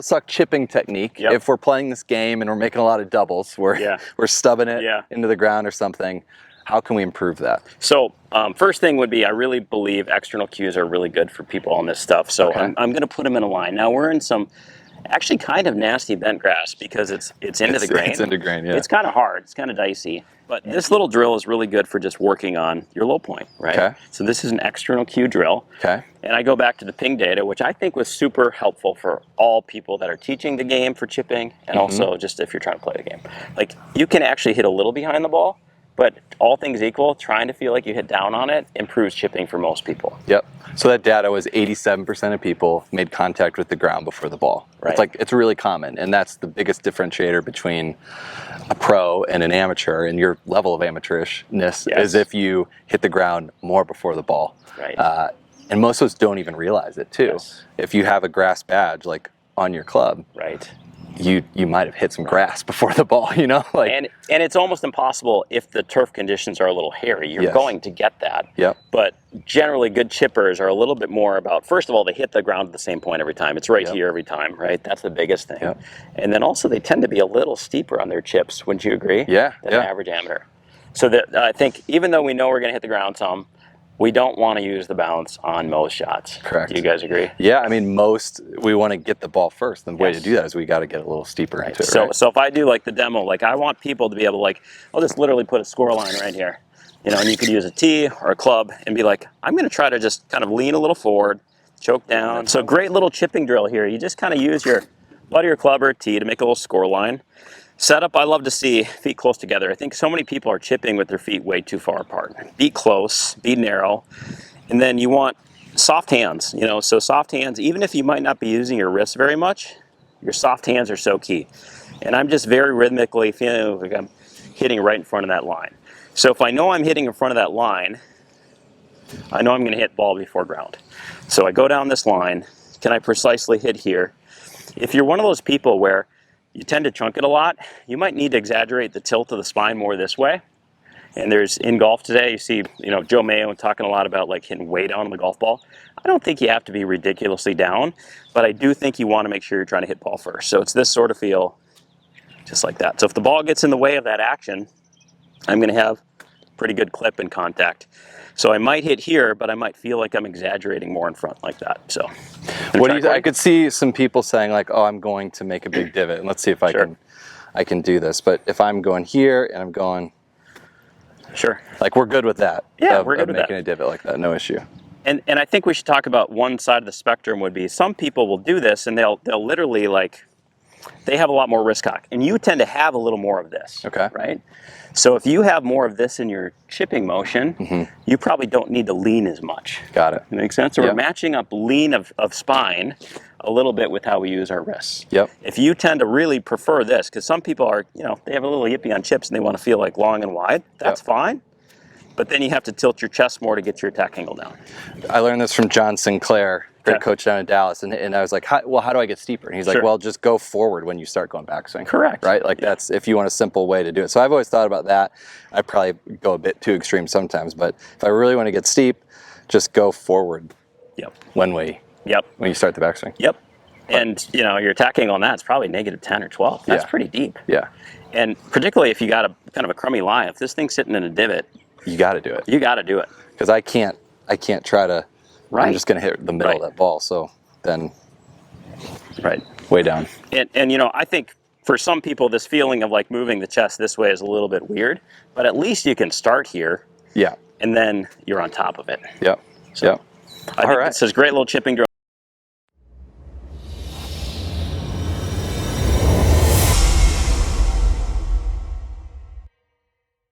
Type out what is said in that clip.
let's talk chipping technique. Yep. If we're playing this game and we're making a lot of doubles, we're stubbing it into the ground or something, how can we improve that? So first thing would be, I really believe external cues are really good for people on this stuff. So I'm going to put them in a line. Now we're in some actually kind of nasty bent grass because it's into the grain. It's into grain, yeah. It's kind of hard. It's kind of dicey. But this little drill is really good for just working on your low point, right? Okay. So this is an external cue drill. Okay. And I go back to the ping data, which I think was super helpful for all people that are teaching the game for chipping, and also just if you're trying to play the game. Like, you can actually hit a little behind the ball, but all things equal, trying to feel like you hit down on it improves chipping for most people. Yep. So that data was 87% of people made contact with the ground before the ball. Right. It's really common, and that's the biggest differentiator between a pro and an amateur, and your level of amateurishness is if you hit the ground more before the ball. Right. And most of us don't even realize it too. Yes. If you have a grass badge like on your club, Right. you might have hit some grass before the ball, you know? And it's almost impossible if the turf conditions are a little hairy. You're going to get that. Yep. But generally, good chippers are a little bit more about, first of all, they hit the ground at the same point every time. It's right here every time, right? That's the biggest thing. Yep. And then also, they tend to be a little steeper on their chips, wouldn't you agree? Yeah. Than an average amateur. So that, I think, even though we know we're going to hit the ground some, we don't want to use the bounce on most shots. Correct. Do you guys agree? Yeah, I mean, we want to get the ball first. The way to do that is we got to get a little steeper into it, So if I do like the demo, like I want people to be able to I'll just literally put a score line right here. You know, and you could use a tee or a club and be like, I'm going to try to just kind of lean a little forward, choke down. So great little chipping drill here. You just kind of use your butt of your club or a tee to make a little score line. Setup, I love to see feet close together. I think so many people are chipping with their feet way too far apart. Be close, be narrow, and then you want soft hands. You know, so soft hands, even if you might not be using your wrists very much, your soft hands are so key. And I'm just very rhythmically feeling like I'm hitting right in front of that line. So if I know I'm hitting in front of that line, I know I'm going to hit ball before ground. So I go down this line. Can I precisely hit here? If you're one of those people where you tend to chunk it a lot, you might need to exaggerate the tilt of the spine more this way. And there's, in golf today, you see, Joe Mayo talking a lot about hitting way down on the golf ball. I don't think you have to be ridiculously down, but I do think you want to make sure you're trying to hit ball first. So it's this sort of feel, just like that. So if the ball gets in the way of that action, I'm going to have pretty good clip and contact. So I might hit here, but I might feel like I'm exaggerating more in front like that. So what do you I could see some people saying oh, I'm going to make a big divot, and let's see if I can do this. But if I'm going here and I'm going, we're good with that. Yeah, we're good with making a divot like that, no issue. And I think we should talk about one side of the spectrum would be some people will do this and they'll literally they have a lot more wrist cock, and you tend to have a little more of this. Okay. Right? So if you have more of this in your chipping motion, you probably don't need to lean as much. Got it. Make sense? So we're matching up lean of spine a little bit with how we use our wrists. Yep. If you tend to really prefer this, because some people are, they have a little yippee on chips and they want to feel long and wide, that's fine. But then you have to tilt your chest more to get your attack angle down. I learned this from John Sinclair, great coach down in Dallas, and I was like, how do I get steeper? And he's like, well, just go forward when you start going backswing. Correct. Right? That's, if you want a simple way to do it. So I've always thought about that. I probably go a bit too extreme sometimes, but if I really want to get steep, just go forward. When you start the backswing. And your attack angle on that's probably -10 or 12. That's pretty deep. Yeah. And particularly if you got a kind of a crummy lie, if this thing's sitting in a divot, you got to do it. You got to do it. Because I can't try to. I'm just going to hit the middle of that ball. So then. Way down. And I think for some people, this feeling of moving the chest this way is a little bit weird, but at least you can start here. Yeah. And then you're on top of it. Yep. So I think this is a great little chipping drill.